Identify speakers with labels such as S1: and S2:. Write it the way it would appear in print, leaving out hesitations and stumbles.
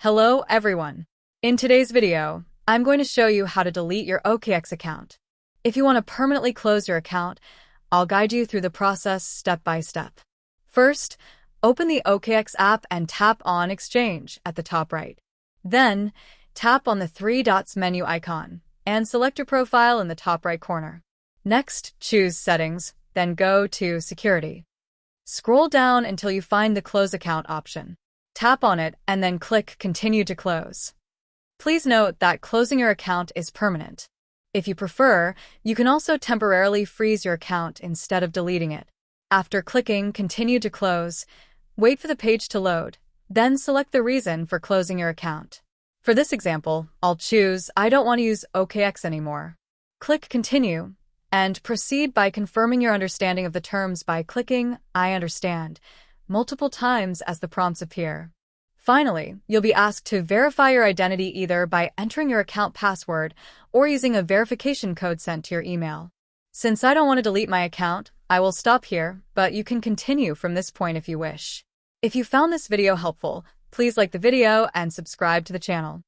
S1: Hello everyone. In today's video, I'm going to show you how to delete your OKX account. If you want to permanently close your account, I'll guide you through the process step by step. First, open the OKX app and tap on Exchange at the top right. Then, tap on the three dots menu icon and select your profile in the top right corner. Next, choose Settings, then go to Security. Scroll down until you find the Close Account option. Tap on it and then click Continue to Close. Please note that closing your account is permanent. If you prefer, you can also temporarily freeze your account instead of deleting it. After clicking Continue to Close, wait for the page to load, then select the reason for closing your account. For this example, I'll choose I don't want to use OKX anymore. Click Continue, and proceed by confirming your understanding of the terms by clicking I understand multiple times as the prompts appear. Finally, you'll be asked to verify your identity either by entering your account password or using a verification code sent to your email. Since I don't want to delete my account, I will stop here, but you can continue from this point if you wish. If you found this video helpful, please like the video and subscribe to the channel.